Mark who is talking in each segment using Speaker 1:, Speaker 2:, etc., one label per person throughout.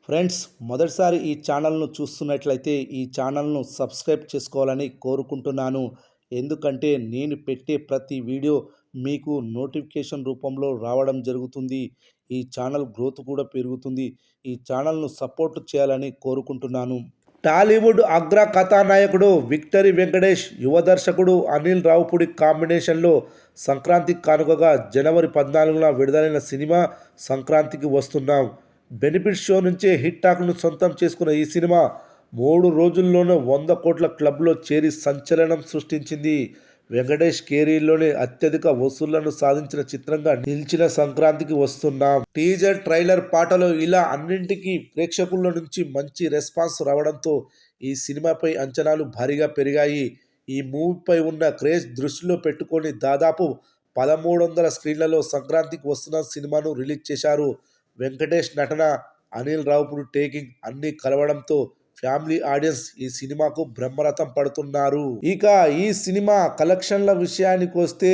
Speaker 1: Friends, మొదటిసారి ఈ ఛానల్ను చూస్తున్నట్లయితే ఈ ఛానల్ను సబ్స్క్రైబ్ చేసుకోవాలని కోరుకుంటున్నాను. ఎందుకంటే నేను పెట్టే ప్రతి వీడియో మీకు నోటిఫికేషన్ రూపంలో రావడం జరుగుతుంది. ఈ ఛానల్ గ్రోత్ కూడా పెరుగుతుంది. ఈ ఛానల్ను సపోర్ట్ చేయాలని కోరుకుంటున్నాను. టాలీవుడ్ అగ్ర కథానాయకుడు విక్టరీ వెంకటేష్, యువ దర్శకుడు అనిల్ రావిపూడి కాంబినేషన్లో సంక్రాంతి కానుకగా జనవరి 14న విడుదలైన సినిమా సంక్రాంతికి వస్తున్నాం. బెనిఫిట్ షో నుంచే హిట్ టాక్ను సొంతం చేసుకున్న ఈ సినిమా 3 రోజుల్లోనే 100 కోట్ల క్లబ్లో చేరి సంచలనం సృష్టించింది. వెంకటేష్ కెరీర్లోనే అత్యధిక వసూళ్లను సాధించిన చిత్రంగా నిలిచిన సంక్రాంతికి వస్తున్నాం. టీజర్, ట్రైలర్, పాటలు ఇలా అన్నింటికీ ప్రేక్షకుల నుంచి మంచి రెస్పాన్స్ రావడంతో ఈ సినిమాపై అంచనాలు భారీగా పెరిగాయి. ఈ మూవీపై ఉన్న క్రేజ్ దృష్టిలో పెట్టుకొని దాదాపు 1300 స్క్రీన్లలో సంక్రాంతికి వస్తున్న సినిమాను రిలీజ్ చేశారు. వెంకటేష్ నటన, అనిల్ రావిపూడి టేకింగ్ అన్నీ కలవడంతో ఫ్యామిలీ ఆడియన్స్ ఈ సినిమాకు బ్రహ్మరథం పడుతున్నారు. ఇక ఈ సినిమా కలెక్షన్ల విషయానికి వస్తే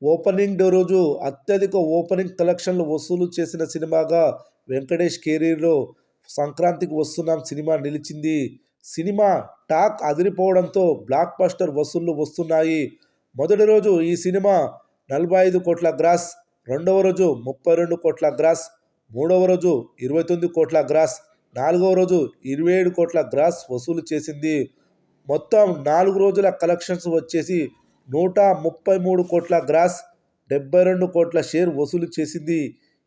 Speaker 1: ఓపెనింగ్ డే రోజు అత్యధిక ఓపెనింగ్ కలెక్షన్లు వసూలు చేసిన సినిమాగా వెంకటేష్ కెరీర్లో సంక్రాంతికి వస్తున్నాం సినిమా నిలిచింది. సినిమా టాక్ అదిరిపోవడంతో బ్లాక్ బస్టర్ వసూళ్లు వస్తున్నాయి. మొదటి రోజు ఈ సినిమా 45 కోట్ల గ్రాస్, రెండవ రోజు 32 కోట్ల గ్రాస్, మూడవ రోజు 29 కోట్ల గ్రాస్, నాలుగవ రోజు 27 కోట్ల గ్రాస్ వసూలు చేసింది. మొత్తం 4 రోజుల కలెక్షన్స్ వచ్చేసి 133 కోట్ల గ్రాస్, 72 కోట్ల షేర్ వసూలు చేసింది.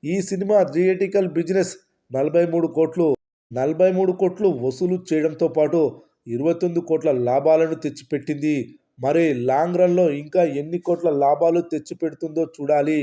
Speaker 1: ఈ సినిమా థియేట్రికల్ బిజినెస్ 43 కోట్లు వసూలు చేయడంతో పాటు 29 కోట్ల లాభాలను తెచ్చిపెట్టింది. మరి లాంగ్ రన్లో ఇంకా ఎన్ని కోట్ల లాభాలు తెచ్చిపెడుతుందో చూడాలి.